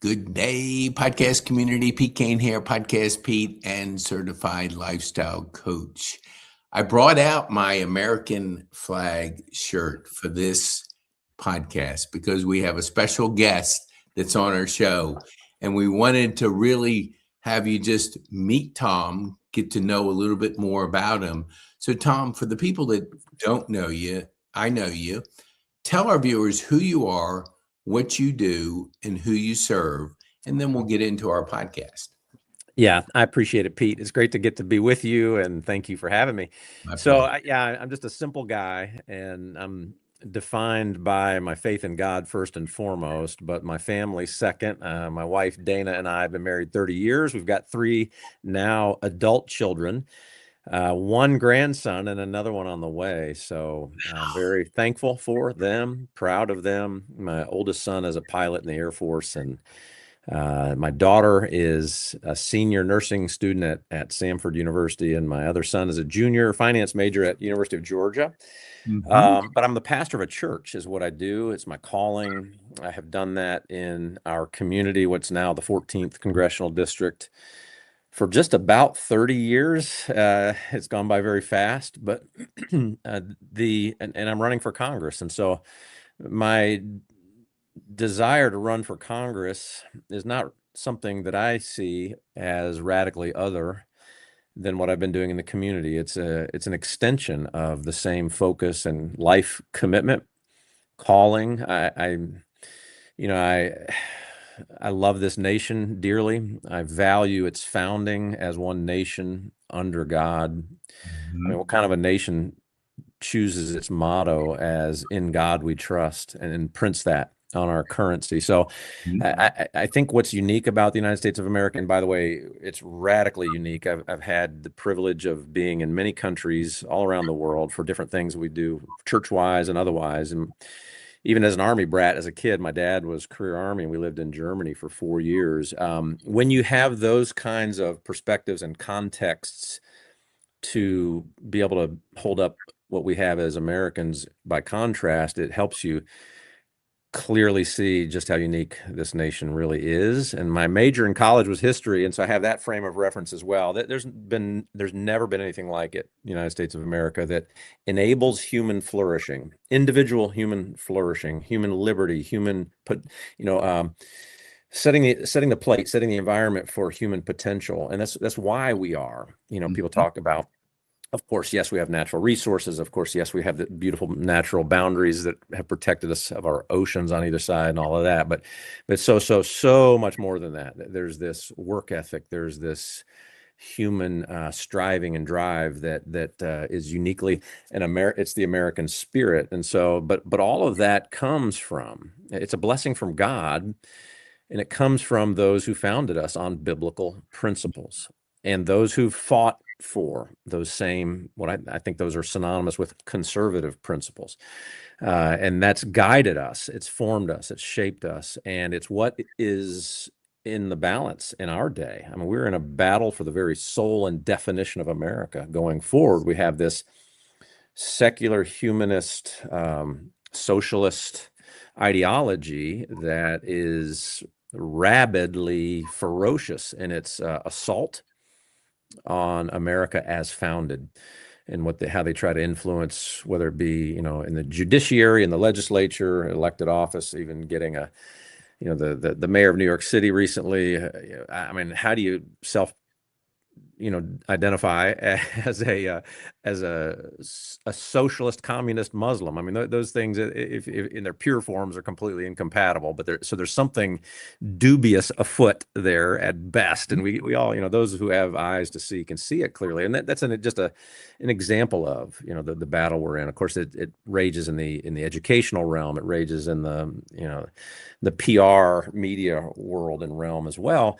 Good day, podcast community. PeteKane here, Podcast Pete, and certified lifestyle coach. I brought out my American flag shirt for this podcast because we have a special guest that's on our show, and we wanted to really have you just meet Tom, get to know a little bit more about him. So, Tom, for the people that don't know you, I know you. Tell our viewers who you are, what you do, and who you serve, and then we'll get into our podcast. Yeah, I appreciate it, Pete. It's great to get to be with you, and thank you for having me. My So, pleasure. I'm just a simple guy, and I'm defined by my faith in God first and foremost, but my family second. My wife, Dana, and I have been married 30 years. We've got 3 now adult children, 1 grandson, and another one on the way. So I'm very thankful for them, proud of them. My oldest son is a pilot in the Air Force, and my daughter is a senior nursing student at Samford University, and my other son is a junior finance major at University of Georgia. But I'm the pastor of a church is what I do. It's my calling. I have done that in our community, what's now the 14th Congressional District, for just about 30 years. It's gone by very fast, but and I'm running for Congress. And so my desire to run for Congress is not something that I see as radically other than what I've been doing in the community. It's an extension of the same focus and life commitment, calling. I love this nation dearly. I value its founding as one nation under God. I mean, what kind of a nation chooses its motto as "In God We Trust" and imprints that on our currency? So I think what's unique about the United States of America, and by the way, it's radically unique. I've had the privilege of being in many countries all around the world for different things we do, church-wise and otherwise. And even as an Army brat, as a kid, my dad was career Army, and we lived in Germany for 4 years. When you have those kinds of perspectives and contexts to be able to hold up what we have as Americans by contrast, it helps you clearly see just how unique this nation really is. And my major in college was history, and so I have that frame of reference as well. There's never been anything like it, the United States of America, that enables human flourishing, individual human flourishing, human liberty, setting the plate, setting the environment for human potential. And that's why we are, people talk about, of course, yes, we have natural resources. Of course, yes, we have the beautiful natural boundaries that have protected us, of our oceans on either side and all of that. But so much more than that. There's this work ethic. There's this human striving and drive that is uniquely it's the American spirit. And so, but all of that comes from, it's a blessing from God, and it comes from those who founded us on biblical principles, and those who fought for those same, I think those are synonymous with conservative principles. And that's guided us, it's formed us, it's shaped us, and it's what is in the balance in our day. I mean, we're in a battle for the very soul and definition of America going forward. We have this secular, humanist, socialist ideology that is rabidly ferocious in its assault on America as founded, and how they try to influence, whether it be, in the judiciary, in the legislature, elected office, even getting the mayor of New York City recently. I mean, how do you identify as a socialist communist Muslim? I mean, those things, if in their pure forms, are completely incompatible. But there's something dubious afoot there at best, and we all, those who have eyes to see can see it clearly. And that's just an example of the battle we're in. Of course, it rages in the educational realm. It rages in the PR media world and realm as well.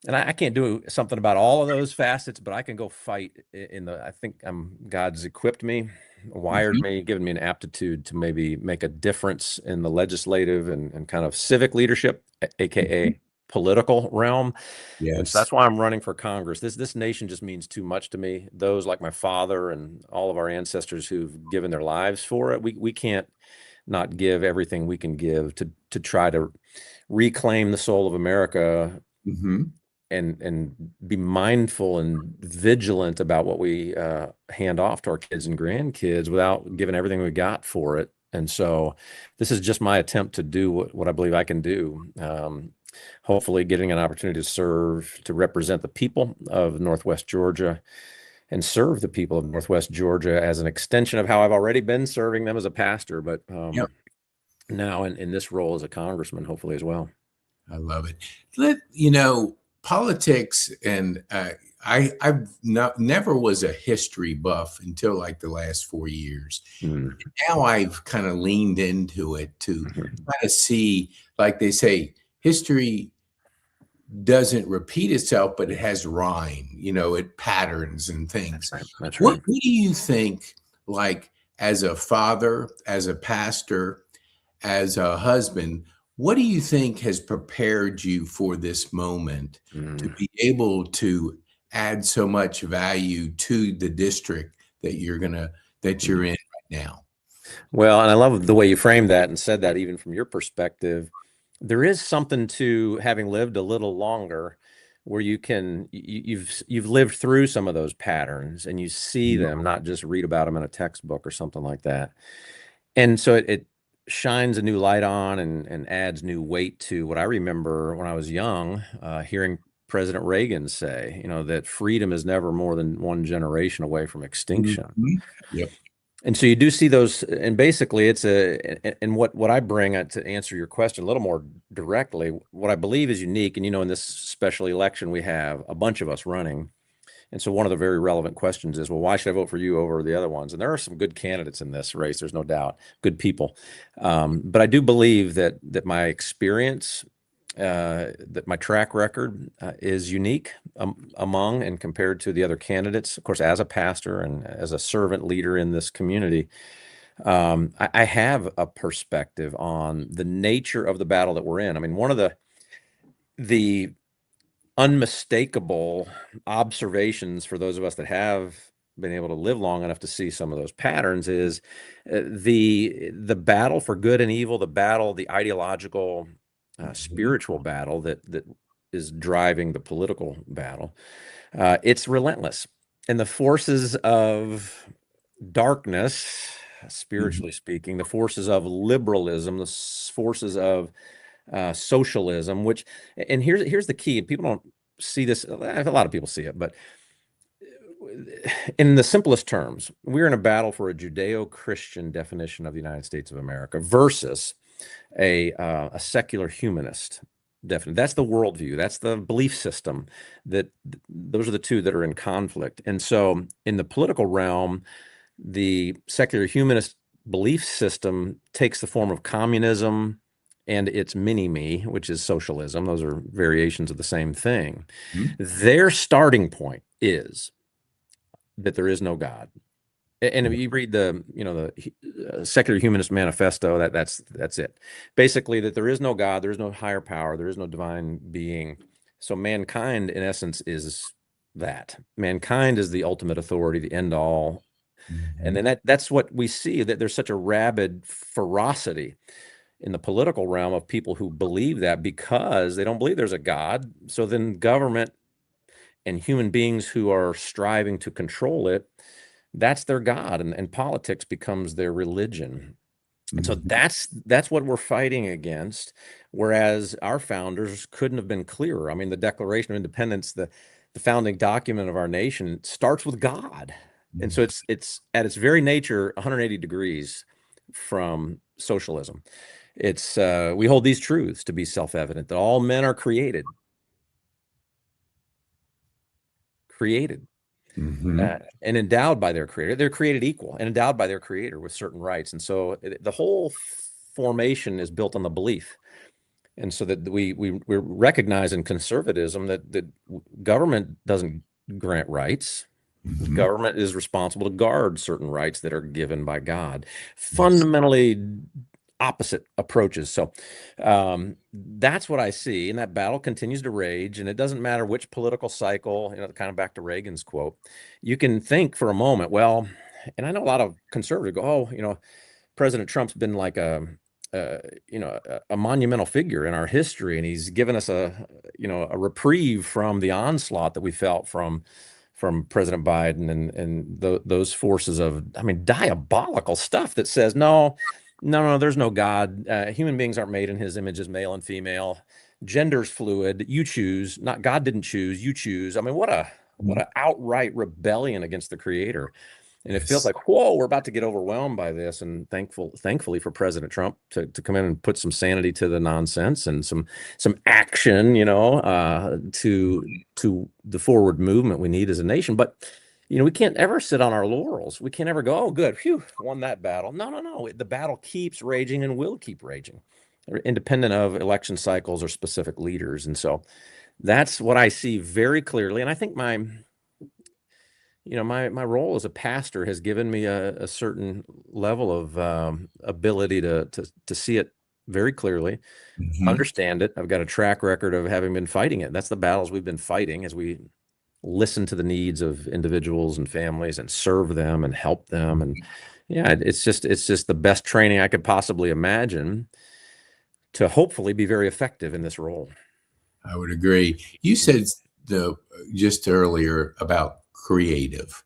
And I can't do something about all of those facets, but I can go fight I think God's equipped me, wired me, given me an aptitude to maybe make a difference in the legislative and kind of civic leadership, AKA political realm. Yes. And so that's why I'm running for Congress. This nation just means too much to me. Those like my father and all of our ancestors who've given their lives for it, we can't not give everything we can give to try to reclaim the soul of America Mm-hmm. and be mindful and vigilant about what we hand off to our kids and grandkids without giving everything we got for it. And so this is just my attempt to do what I believe I can do. Hopefully getting an opportunity to serve, to represent the people of Northwest Georgia and serve the people of Northwest Georgia as an extension of how I've already been serving them as a pastor, but Yep. now in this role as a congressman, hopefully as well. I love it. Politics, and never was a history buff until like the last 4 years. Mm. Now I've kind of leaned into it to Mhm. try to see, like they say, history doesn't repeat itself, but it has rhyme, it patterns and things. That's What right. do you think, like as a father, as a pastor, as a husband, what do you think has prepared you for this moment to be able to add so much value to the district that you're in right now? Well, and I love the way you framed that and said that even from your perspective. There is something to having lived a little longer where you've lived through some of those patterns and you see them, not just read about them in a textbook or something like that. And so it shines a new light on and adds new weight to what I remember when I was young, hearing President Reagan say, that freedom is never more than one generation away from extinction. Mhm. Yep. And so you do see those, and basically and what I bring to answer your question a little more directly, what I believe is unique, and in this special election, we have a bunch of us running. And so one of the very relevant questions is, well, why should I vote for you over the other ones? And there are some good candidates in this race, there's no doubt, good people. But I do believe that my experience, that my track record is unique among and compared to the other candidates. Of course, as a pastor and as a servant leader in this community, I have a perspective on the nature of the battle that we're in. I mean, one of the unmistakable observations for those of us that have been able to live long enough to see some of those patterns is the battle for good and evil, the ideological, spiritual battle that is driving the political battle. It's relentless, and the forces of darkness, spiritually speaking, the forces of liberalism, the forces of socialism, and here's the key. People don't see this. A lot of people see it, but in the simplest terms, we're in a battle for a Judeo-Christian definition of the United States of America versus a secular humanist definition. That's the worldview. That's the belief system. Those are the two that are in conflict. And so in the political realm, the secular humanist belief system takes the form of communism and its mini-me, which is socialism. Those are variations of the same thing. Mhm. Their starting point is that there is no God. And if you read the Secular Humanist Manifesto, that's it. Basically, that there is no God, there is no higher power, there is no divine being. So mankind, in essence, is that. Mankind is the ultimate authority, the end all. And then that's what we see, that there's such a rabid ferocity in the political realm of people who believe that because they don't believe there's a God. So then government and human beings who are striving to control it, that's their God, and politics becomes their religion. And so that's what we're fighting against, whereas our founders couldn't have been clearer. I mean, the Declaration of Independence, the founding document of our nation, starts with God. And so it's at its very nature 180 degrees from socialism. It's we hold these truths to be self-evident, that all men are created and endowed by their creator. They're created equal and endowed by their creator with certain rights. And so the whole formation is built on the belief. And so that we recognize in conservatism that government doesn't grant rights. Government is responsible to guard certain rights that are given by God. Fundamentally opposite approaches. So that's what I see. And that battle continues to rage. And it doesn't matter which political cycle, kind of back to Reagan's quote, you can think for a moment, well, and I know a lot of conservatives go, President Trump's been like a monumental figure in our history, and he's given us a reprieve from the onslaught that we felt from President Biden and those forces of, I mean, diabolical stuff that says, no, there's no God. Human beings aren't made in his image as male and female. Gender's fluid. You choose. Not God didn't choose. You choose. I mean, what a outright rebellion against the Creator. And it feels like, whoa, we're about to get overwhelmed by this. And thankfully for President Trump to come in and put some sanity to the nonsense and some action, to the forward movement we need as a nation. But, we can't ever sit on our laurels. We can't ever go, oh, good, phew, won that battle. No. The battle keeps raging and will keep raging, independent of election cycles or specific leaders. And so that's what I see very clearly. And I think my role as a pastor has given me a certain level of ability to see it very clearly, understand it. I've got a track record of having been fighting it. That's the battles we've been fighting as we listen to the needs of individuals and families and serve them and help them. And yeah, it's just the best training I could possibly imagine to hopefully be very effective in this role. I would agree. You said just earlier about creative.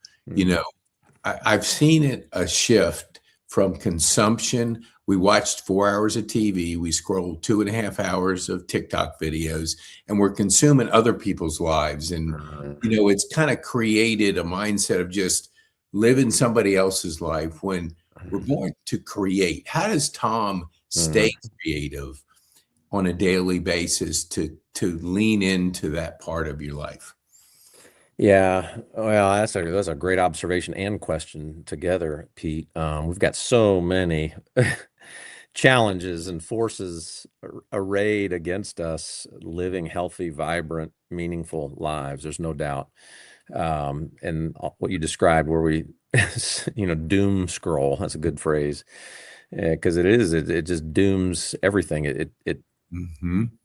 I've seen a shift from consumption. We watched 4 hours of TV. We scrolled 2.5 hours of TikTok videos, and we're consuming other people's lives. And, it's kind of created a mindset of just living somebody else's life when we're born to create. How does Tom stay creative on a daily basis to lean into that part of your life? Yeah, well, that's a great observation and question together, Pete. We've got so many challenges and forces arrayed against us living healthy, vibrant, meaningful lives. There's no doubt. And what you described, where we, doom scroll, that's a good phrase, because it just dooms everything. It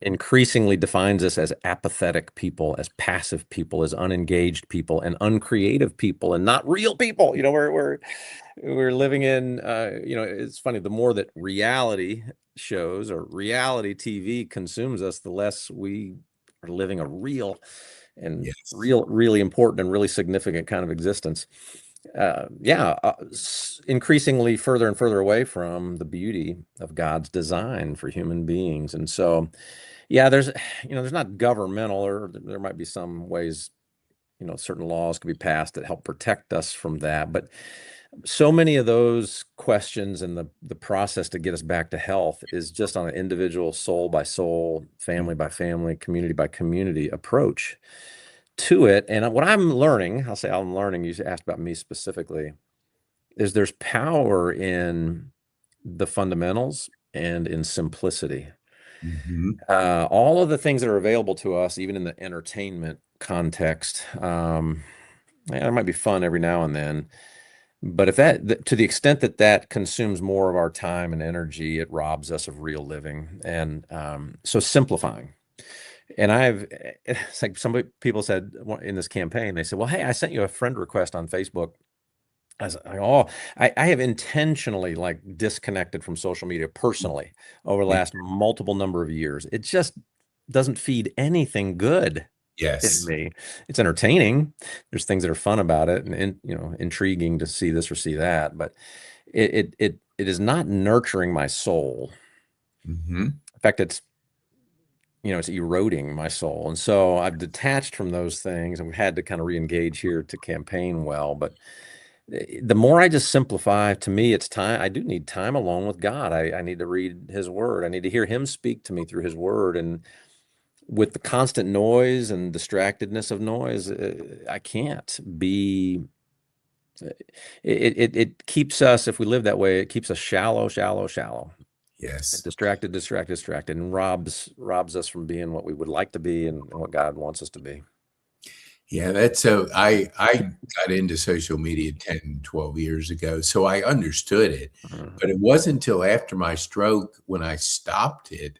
increasingly defines us as apathetic people, as passive people, as unengaged people, and uncreative people, and not real people. We're living in. It's funny. The more that reality shows or reality TV consumes us, the less we are living a real and really important and really significant kind of existence. Increasingly further and further away from the beauty of God's design for human beings. And so, there's not governmental, or there might be some ways, certain laws could be passed that help protect us from that. But so many of those questions and the process to get us back to health is just on an individual, soul by soul, family by family, community by community approach to it. And what I'm learning, you asked about me specifically, is there's power in the fundamentals and in simplicity. All of the things that are available to us, even in the entertainment context, it might be fun every now and then, but if to the extent that consumes more of our time and energy, it robs us of real living. And so simplifying. And it's like some people said in this campaign, they said, well, hey, I sent you a friend request on Facebook. I was like, I have intentionally disconnected from social media personally over the last multiple number of years. It just doesn't feed anything good in me. It's entertaining. There's things that are fun about it and intriguing to see this or see that, but it is not nurturing my soul. In fact, it's eroding my soul. And so I've detached from those things, and we've had to kind of re-engage here to campaign well. But the more I just simplify, to me, it's time. I do need time alone with God. I need to read his word. I need to hear him speak to me through his word. And with the constant noise and distractedness of noise, I can't be. It keeps us, if we live that way, it keeps us shallow. Yes. Distracted, and robs us from being what we would like to be and what God wants us to be. Yeah, I got into social media 10, 12 years ago, so I understood it. But it wasn't until after my stroke when I stopped it.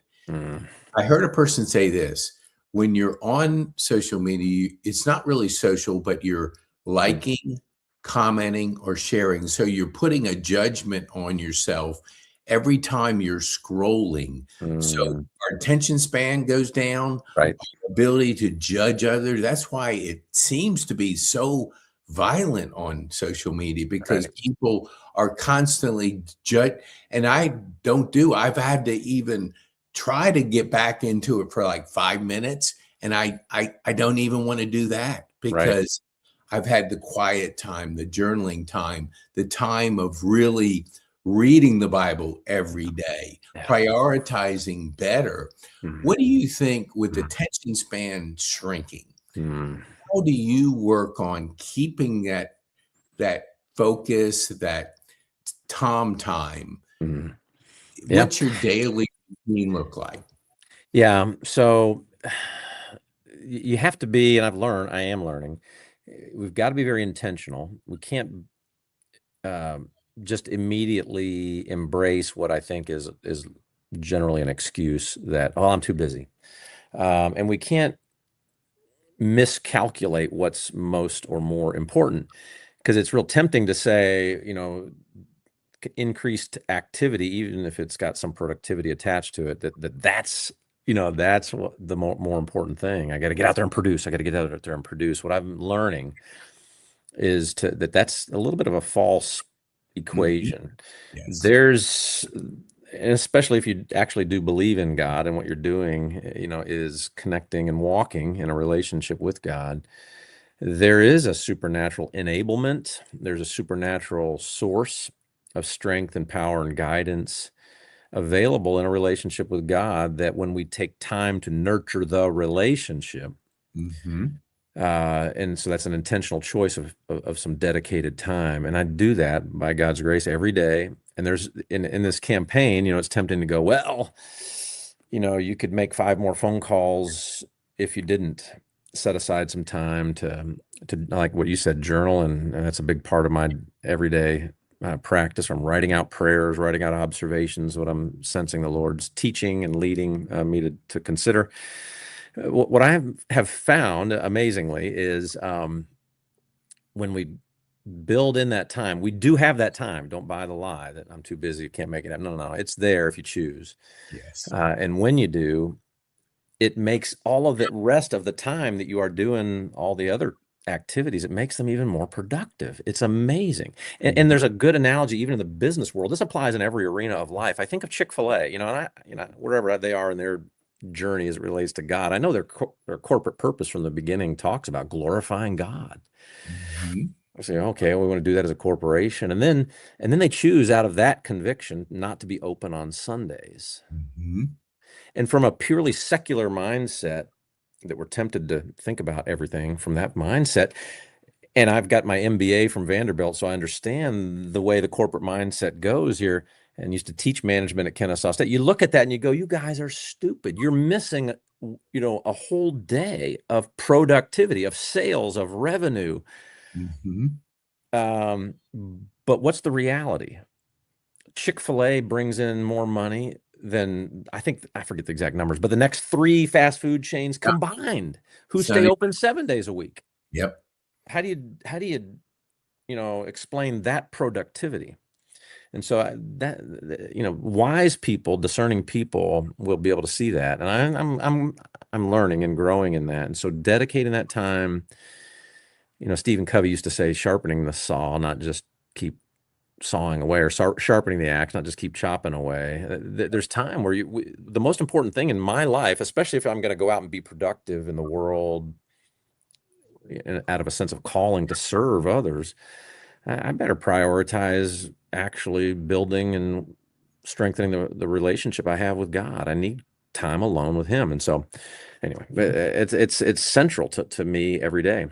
I heard a person say this: when you're on social media, it's not really social, but you're liking commenting, or sharing. So you're putting a judgment on yourself every time you're scrolling. So Mm, our attention span goes down, right. ability to judge others. That's why it seems to be so violent on social media, because Right. people are constantly judge. And I've had to even try to get back into it for like 5 minutes. And I don't even want to do that, Right. because I've had the quiet time, the journaling time, the time of really reading the Bible every day, Yeah. prioritizing better. Mm, What do you think, with mm, attention span shrinking? mm. How do you work on keeping that focus, that Tom time? Mm. Yeah. What's your daily routine look like? Yeah. So you have to be, and I am learning, we've got to be very intentional. We can't um, just immediately embrace what I think is generally an excuse that, oh, I'm too busy. And we can't miscalculate what's most or more important, because it's real tempting to say, increased activity, even if it's got some productivity attached to it, that's what the more important thing. I got to get out there and produce. I got to get out there and produce. What I'm learning is that's a little bit of a false Mhm. equation. Yes. There's, and especially if you actually do believe in God and what you're doing, is connecting and walking in a relationship with God. There is a supernatural enablement. There's a supernatural source of strength and power and guidance available in a relationship with God, that when we take time to nurture the relationship, Mhm. and so that's an intentional choice of some dedicated time. And I do that by God's grace every day. And there's in this campaign, it's tempting to go, well, you could make 5 more phone calls if you didn't set aside some time to like what you said, journal. And that's a big part of my everyday practice. I'm writing out prayers, writing out observations, what I'm sensing the Lord's teaching and leading me to consider. What I have found amazingly is when we build in that time, we do have that time. Don't buy the lie that I'm too busy, can't make it happen. No, no, no. It's there if you choose. Yes. And when you do, it makes all of the rest of the time that you are doing all the other activities, it makes them even more productive. It's amazing. And Mhm. there's a good analogy even in the business world. This applies in every arena of life. I think of Chick-fil-A, and wherever they are in their journey as it relates to God. I know their corporate purpose from the beginning talks about glorifying God. Mhm. I say, okay, we want to do that as a corporation. And then they choose out of that conviction not to be open on Sundays. Mhm. And from a purely secular mindset, that we're tempted to think about everything from that mindset. And I've got my MBA from Vanderbilt, so I understand the way the corporate mindset goes here, and used to teach management at Kennesaw State. You look at that and you go, you guys are stupid. You're missing, a whole day of productivity, of sales, of revenue. Mhm. Um, but what's the reality? Chick-fil-A brings in more money than, I think, I forget the exact numbers, but the next 3 fast food chains Yeah. combined, who stay Sunny. open 7 days a week. Yep. How do you explain that productivity? And so wise people, discerning people will be able to see that. And I'm learning and growing in that. And so dedicating that time, Stephen Covey used to say, sharpening the saw, not just keep sawing away, or sharpening the axe, not just keep chopping away. There's time where the most important thing in my life, especially if I'm going to go out and be productive in the world, out of a sense of calling to serve others, I better prioritize actually building and strengthening the relationship I have with God. I need time alone with Him. And so, anyway, it's central to me every day.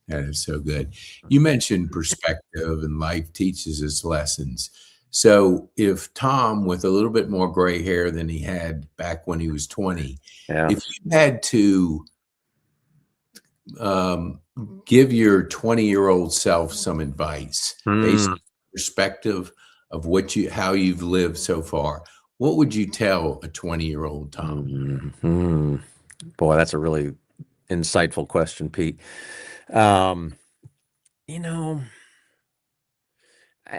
That is so good. You mentioned perspective, and life teaches us lessons. So, if Tom, with a little bit more gray hair than he had back when he was 20, Yeah. if you had to um, give your 20-year-old self some advice based Hmm. on perspective of how you've lived so far, what would you tell a 20-year-old Tom? Hmm. Boy, that's a really insightful question, Pete. Um, you know,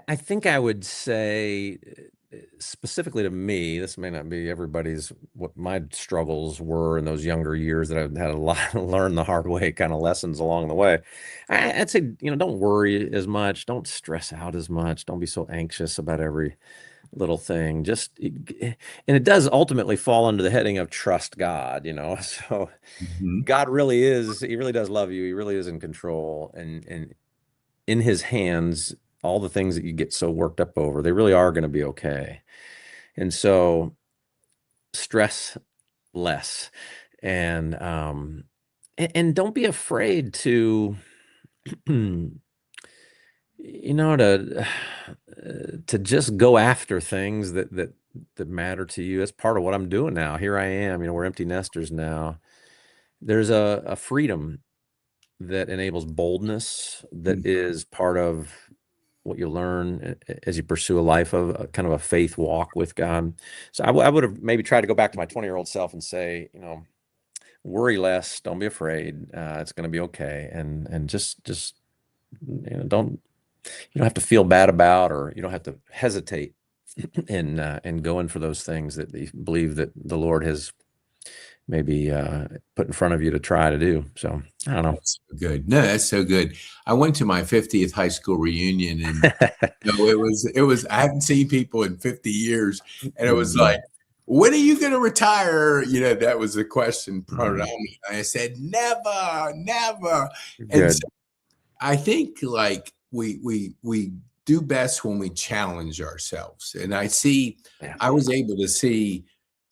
I think I would say, specifically to me, this may not be everybody's, what my struggles were in those younger years that I had a lot to learn the hard way, kind of lessons along the way. I'd say, don't worry as much. Don't stress out as much. Don't be so anxious about every little thing. And it does ultimately fall under the heading of trust God, So Mhm. God really is, he really does love you. He really is in control, and in his hands, all the things that you get so worked up over, they really are going to be okay. And so stress less, and don't be afraid to, to just go after things that matter to you. That's part of what I'm doing now. Here I am, we're empty nesters now. There's a freedom that enables boldness that Mhm. is part of what you learn as you pursue a life of kind of a faith walk with God. So I would have maybe tried to go back to my 20-year-old self and say, worry less, don't be afraid. It's going to be okay. And just, don't, you don't have to feel bad about, or you don't have to hesitate in going for those things that you believe that the Lord has maybe put in front of you to try to do. So I don't know. That's so good. No, that's so good. I went to my 50th high school reunion, and it was I haven't seen people in 50 years, and it was like, Mhm. when are you going to retire? That was the question Mhm. predominant. I said, never, never. And Good. I think like we do best when we challenge ourselves. And Yeah. I was able to see,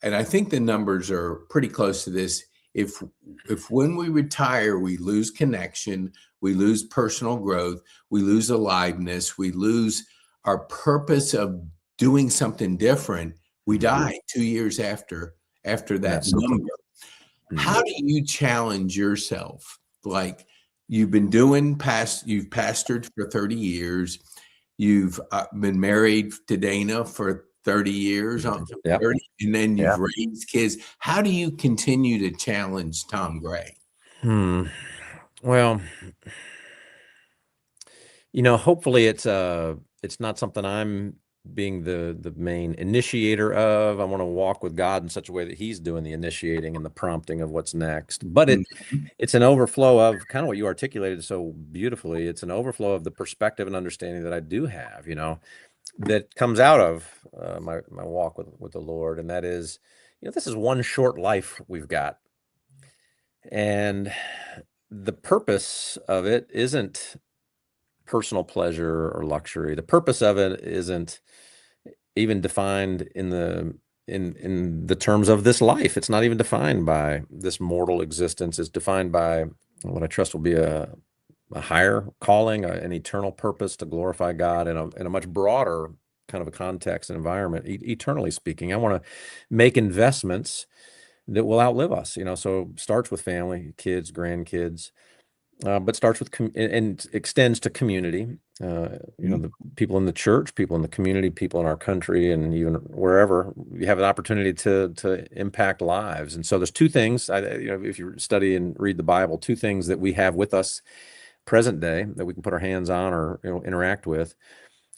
and I think the numbers are pretty close to this. If if when we retire, we lose connection, we lose personal growth, we lose aliveness, we lose our purpose of doing something different, we Mhm. die 2 years after that Absolutely. number. Mhm. How do you challenge yourself? Like you've pastored for 30 years. You've been married to Dana for 30 years, Mhm. Yep. 30, and then Yeah. you've raised kids. How do you continue to challenge Tom Gray? Hmm. Well, hopefully it's not something I'm being the main initiator of. I want to walk with God in such a way that he's doing the initiating and the prompting of what's next. But Mhm. it's an overflow of kind of what you articulated so beautifully. It's an overflow of the perspective and understanding that I do have, that comes out of my walk with the Lord. And that is, this is one short life we've got. And the purpose of it isn't personal pleasure or luxury. The purpose of it isn't even defined in the terms of this life. It's not even defined by this mortal existence. It's defined by what I trust will be a higher calling, an eternal purpose to glorify God in a much broader kind of a context and environment. Eternally speaking, I want to make investments that will outlive us. So starts with family, kids, grandkids, but starts with and extends to community. The people in the church, people in the community, people in our country, and even wherever you have an opportunity to impact lives. And so there's two things. If you study and read the Bible, two things that we have with us present day that we can put our hands on or interact with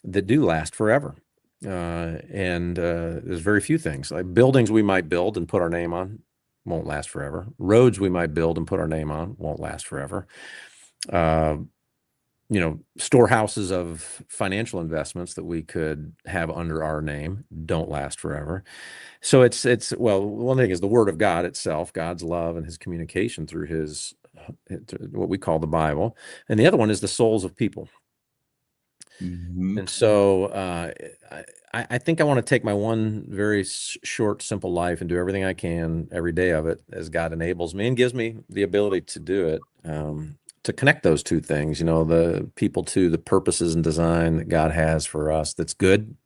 that do last forever. And there's very few things like buildings we might build and put our name on won't last forever. Roads we might build and put our name on won't last forever. uh, Storehouses of financial investments that we could have under our name don't last forever. So well, one thing is the Word of God itself, God's love and his communication through his what we call the Bible. And the other one is the souls of people. Mhm. And so I think I want to take my one very short, simple life and do everything I can every day of it as God enables me and gives me the ability to do it, to connect those two things, the people to the purposes and design that God has for us that's good.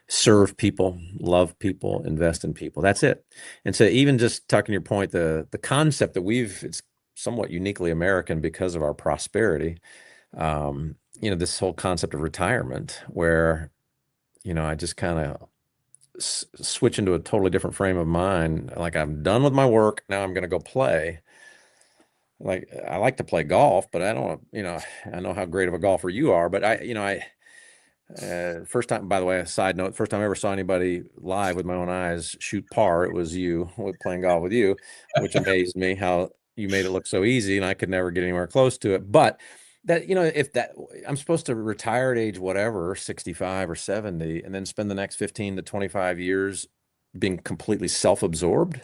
Serve people, love people, invest in people. That's it. And so even just talking your point, the concept that it's somewhat uniquely American because of our prosperity. This whole concept of retirement where, I just kind of switch into a totally different frame of mind. Like I'm done with my work. Now I'm going to go play. Like I like to play golf, but I don't, I know how great of a golfer you are, but First time, by the way, a side note, first time I ever saw anybody live with my own eyes shoot par, it was you playing golf with you, which amazed me how you made it look so easy and I could never get anywhere close to it. But that, if that, I'm supposed to retire at age whatever, 65 or 70, and then spend the next 15 to 25 years being completely self-absorbed.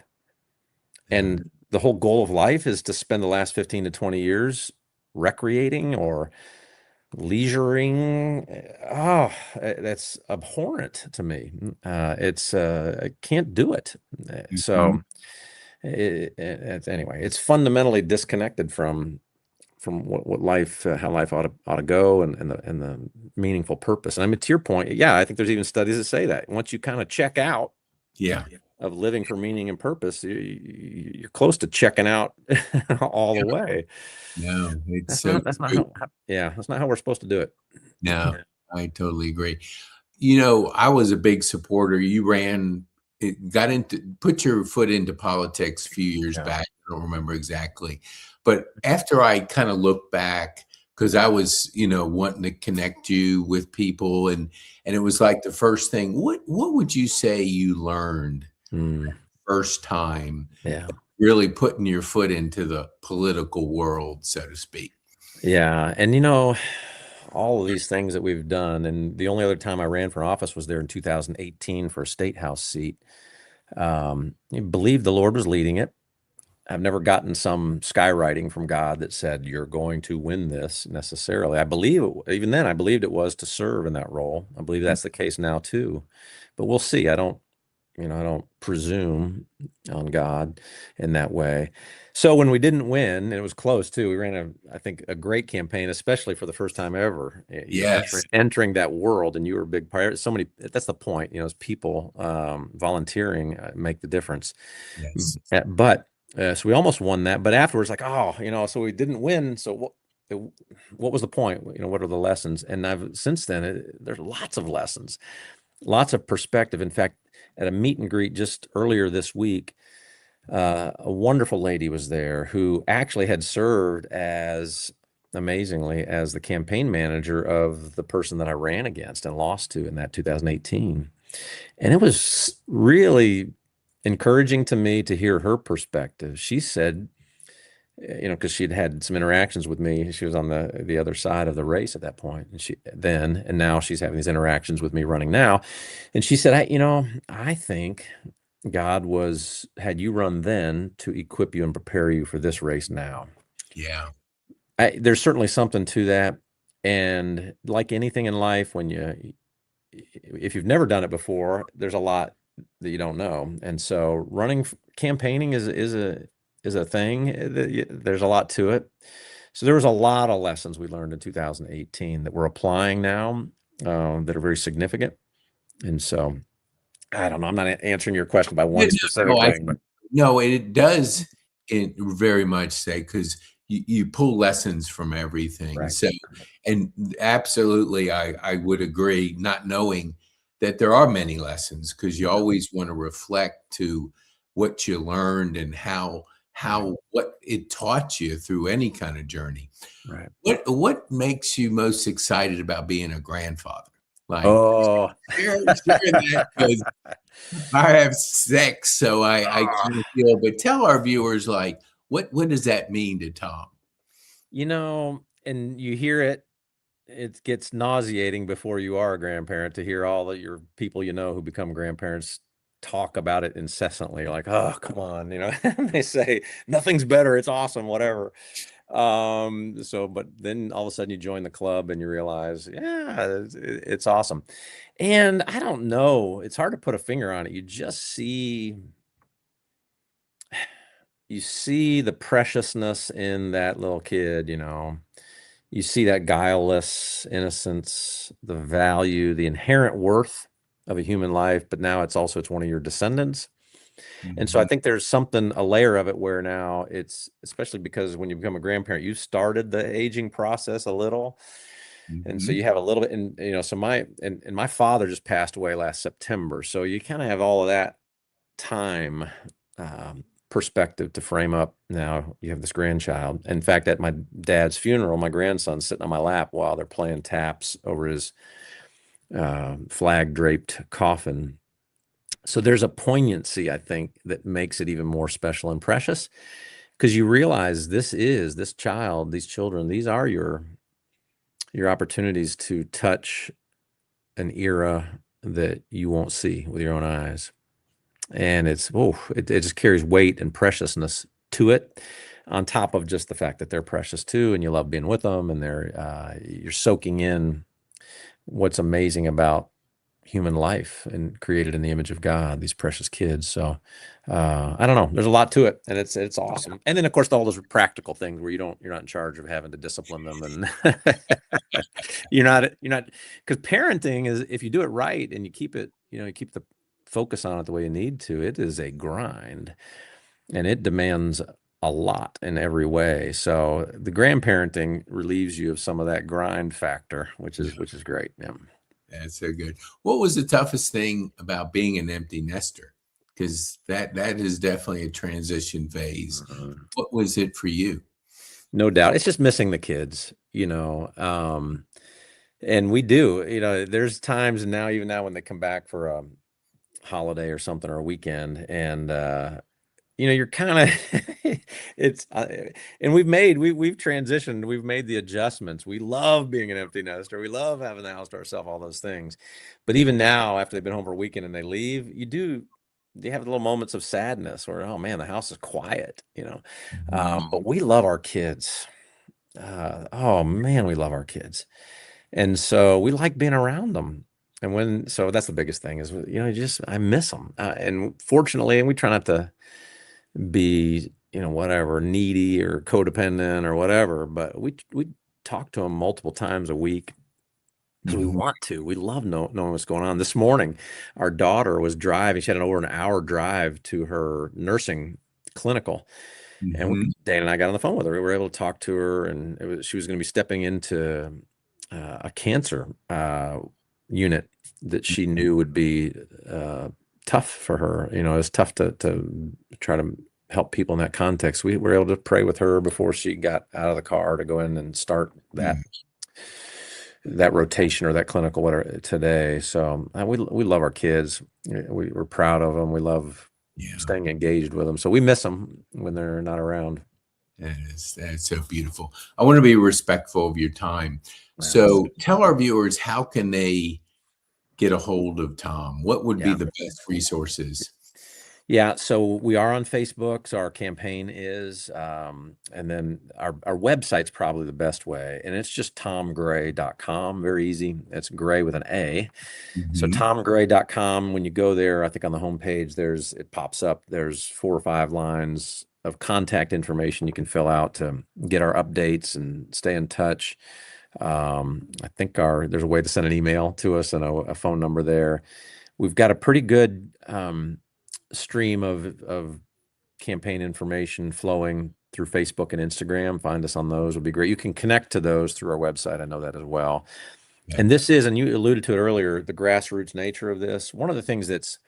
And the whole goal of life is to spend the last 15 to 20 years recreating or leisuring. Oh, that's abhorrent to me. I can't do it. So anyway, it's fundamentally disconnected from what life, how life ought to go, and the meaningful purpose. And I mean, to your point, yeah, I think there's even studies that say that once you kind of check out of living for meaning and purpose, you're close to checking out all the way. No, it's that's not how we're supposed to do it. No, I totally agree. I was a big supporter. You put your foot into politics a few years back. I don't remember exactly, but after I kind of look back, because I was, wanting to connect you with people, and it was like the first thing. What would you say you learned first time? Really putting your foot into the political world, so to speak. Yeah. And, all of these things that we've done, and the only other time I ran for office was there in 2018 for a state house seat. I believe the Lord was leading it. I've never gotten some skywriting from God that said, you're going to win this necessarily. I believe even then, I believed it was to serve in that role. I believe that's the case now too, but we'll see. I don't presume on God in that way. So when we didn't win, and it was close too, we ran I think a great campaign, especially for the first time ever. Entering that world, and you were a big part. That's the point, as people volunteering make the difference. Yes. But so we almost won that, but afterwards, like, so we didn't win. So what was the point? What are the lessons? And since then, there's lots of lessons, lots of perspective. In fact, at a meet and greet just earlier this week, a wonderful lady was there who actually had served amazingly as the campaign manager of the person that I ran against and lost to in that 2018. And it was really encouraging to me to hear her perspective. She said, because she'd had some interactions with me. She was on the other side of the race at that point, and now she's having these interactions with me running now. And she said, I think God had you run then to equip you and prepare you for this race now. Yeah. There's certainly something to that. And like anything in life, if you've never done it before, there's a lot that you don't know. And so campaigning is a thing. There's a lot to it. So there was a lot of lessons we learned in 2018 that we're applying now, that are very significant. And so I don't know. I'm not answering your question by one specific thing, but no, it does very much say, because you pull lessons from everything. Right. So, and absolutely, I would agree, not knowing that there are many lessons, because you always want to reflect to what you learned and what it taught you through any kind of journey. Right. What makes you most excited about being a grandfather? Like, share that, because I have 6, so I kind of feel. But tell our viewers, like, what does that mean to Tom? And you hear it. It gets nauseating before you are a grandparent to hear all of your people who become grandparents talk about it incessantly. You're like, oh, come on, they say nothing's better, it's awesome, whatever. But then all of a sudden you join the club and you realize, it's awesome. And I don't know, it's hard to put a finger on it. You just see the preciousness in that little kid. You see that guileless innocence, the value, the inherent worth of a human life, but now it's one of your descendants. And so I think there's a layer of it where now it's, especially because when you become a grandparent, you started the aging process a little. And so you have a little bit, and so my father just passed away last September. So you kind of have all of that time perspective to frame up. Now you have this grandchild. In fact, at my dad's funeral, my grandson's sitting on my lap while they're playing taps over his flag draped coffin. So there's a poignancy, I think, that makes it even more special and precious, because you realize this child, these children, these are your opportunities to touch an era that you won't see with your own eyes. And it just carries weight and preciousness to it, on top of just the fact that they're precious too, and you love being with them, and you're soaking in what's amazing about human life and created in the image of God, these precious kids. So I don't know, there's a lot to it, and it's awesome. And then of course all those practical things where you're not in charge of having to discipline them, and you're not, because parenting is, if you do it right and you keep it, you keep the focus on it the way you need to, it is a grind, and it demands a lot in every way. So the grandparenting relieves you of some of that grind factor, which is great. Yeah. That's so good. What was the toughest thing about being an empty nester? Because that is definitely a transition phase. What was it for you? No doubt. It's just missing the kids, and we do, there's times now, even now when they come back for a holiday or something, or a weekend, and, you're kind of, and we've transitioned, we've made the adjustments. We love being an empty nester. We love having the house to ourselves, all those things. But even now, after they've been home for a weekend and they leave, you have little moments of sadness where, oh man, the house is quiet, but we love our kids. Oh man, we love our kids. And so we like being around them. And so that's the biggest thing is, I miss them. And fortunately, and we try not to be, whatever, needy or codependent or whatever, but we talk to them multiple times a week, because we want to. We love knowing what's going on. This morning, our daughter was driving. She had over an hour drive to her nursing clinical. And Dana and I got on the phone with her. We were able to talk to her, and she was going to be stepping into a cancer unit that she knew would be tough for her. It's tough to try to help people in that context. We were able to pray with her before she got out of the car to go in and start that rotation or that clinical whatever today. So we love our kids. We're proud of them. We love staying engaged with them. So we miss them when they're not around. That's so beautiful. I want to be respectful of your time. So tell our viewers, how can they get a hold of Tom? What would be the best resources? Yeah, so we are on Facebook. So our campaign is, and then our website's probably the best way. And it's just tomgray.com. Very easy. It's Gray with an A. So tomgray.com. When you go there, I think on the homepage, it pops up. There's 4 or 5 lines of contact information you can fill out to get our updates and stay in touch. I think there's a way to send an email to us, and a phone number there. We've got a pretty good stream of campaign information flowing through Facebook and Instagram. Find us on those would be great. You can connect to those through our website. I know that as well. And this is, and you alluded to it earlier, the grassroots nature of this. One of the things that's,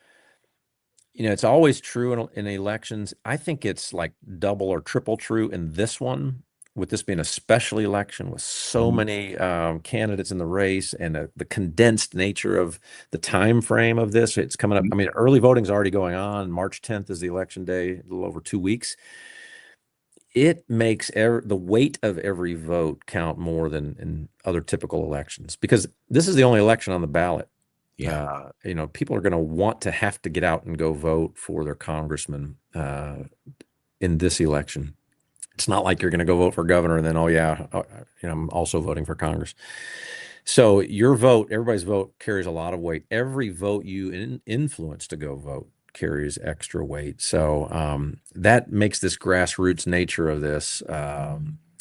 it's always true in elections. I think it's like double or triple true in this one, with this being a special election with so many candidates in the race, and the condensed nature of the time frame of this. It's coming up. I mean, early voting is already going on. March 10th is the election day, a little over 2 weeks. It makes the weight of every vote count more than in other typical elections, because this is the only election on the ballot. People are going to want to have to get out and go vote for their congressman in this election. It's not like you're going to go vote for governor and then, I'm also voting for Congress. So your vote, everybody's vote, carries a lot of weight. Every vote you influence to go vote carries extra weight. So that makes this grassroots nature of this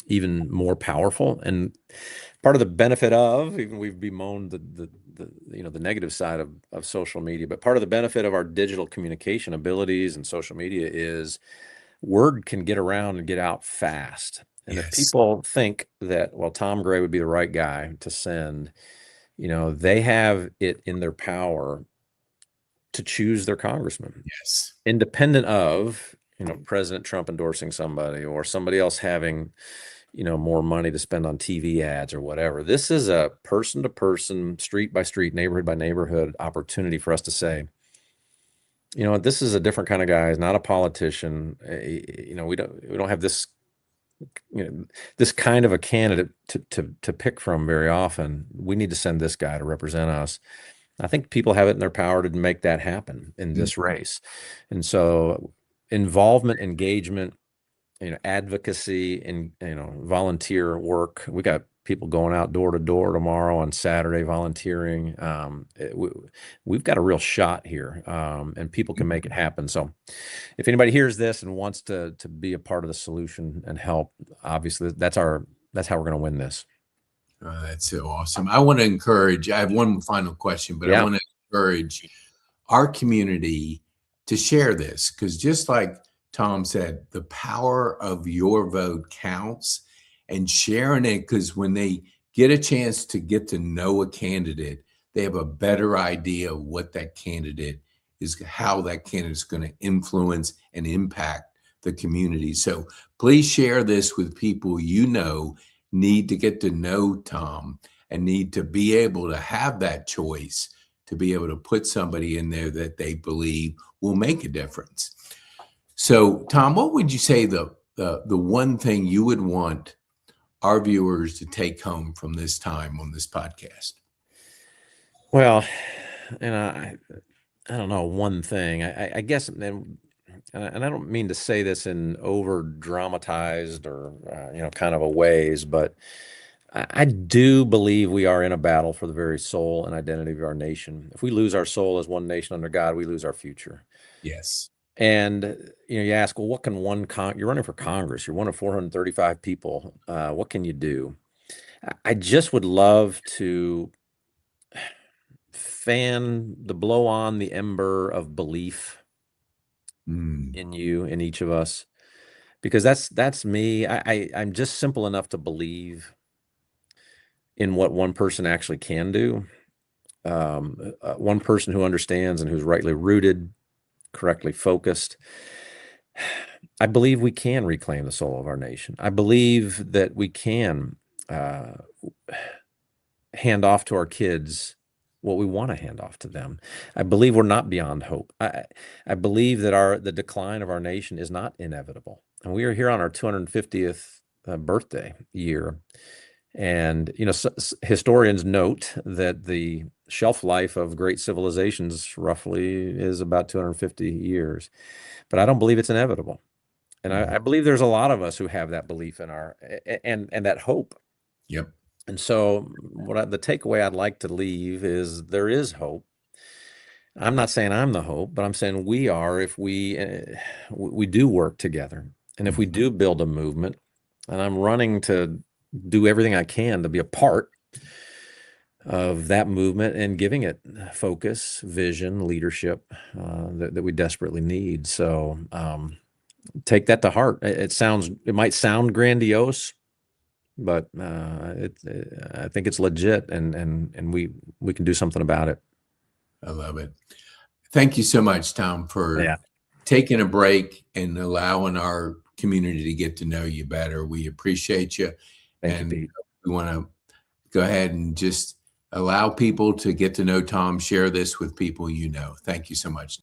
even more powerful. And part of the benefit of, even we've bemoaned the negative side of social media, but part of the benefit of our digital communication abilities and social media is word can get around and get out fast. And if people think that, well, Tom Gray would be the right guy to send, they have it in their power to choose their congressman. Independent of, President Trump endorsing somebody, or somebody else having, more money to spend on TV ads or whatever. This is a person to person, street by street, neighborhood by neighborhood opportunity for us to say, this is a different kind of guy. He's not a politician. We don't have this, this kind of a candidate to pick from very often. We need to send this guy to represent us. I think people have it in their power to make that happen in this race. And so involvement, engagement, advocacy, and, volunteer work. We got people going out door to door tomorrow on Saturday volunteering. We've got a real shot here, and people can make it happen. So if anybody hears this and wants to be a part of the solution and help, obviously that's how we're going to win this. That's so awesome. I want to encourage, I have one final question, but I want to encourage our community to share this, because just like Tom said, the power of your vote counts, and sharing it, because when they get a chance to get to know a candidate, they have a better idea of what that candidate is, how that candidate is going to influence and impact the community. So please share this with people need to get to know Tom and need to be able to have that choice, to be able to put somebody in there that they believe will make a difference. So, Tom, what would you say the one thing you would want our viewers to take home from this time on this podcast? Well, I don't know, one thing. I guess, and I don't mean to say this in over dramatized or kind of a ways, but I do believe we are in a battle for the very soul and identity of our nation. If we lose our soul as one nation under God, we lose our future. Yes. And you ask, well, what can you're running for Congress, you're one of 435 people, what can you do? I just would love to blow on the ember of belief in you, in each of us, because that's me. I'm just simple enough to believe in what one person actually can do. One person who understands and who's rightly rooted, correctly focused. I believe we can reclaim the soul of our nation. I believe that we can hand off to our kids what we want to hand off to them. I believe we're not beyond hope. I believe that the decline of our nation is not inevitable. And we are here on our 250th birthday year. And, historians note that the shelf life of great civilizations roughly is about 250 years. But I don't believe it's inevitable. And I believe there's a lot of us who have that belief in and that hope. Yep. And so the takeaway I'd like to leave is there is hope. I'm not saying I'm the hope, but I'm saying we are, if we do work together, and if we do build a movement. And I'm running to do everything I can to be a part of that movement and giving it focus, vision, leadership that we desperately need. So take that to heart. It might sound grandiose, but I think it's legit, and we can do something about it. I love it. Thank you so much, Tom, for taking a break and allowing our community to get to know you better. We appreciate you. Thank you, Pete. We want to go ahead and just allow people to get to know Tom. Share this with people. Thank you so much.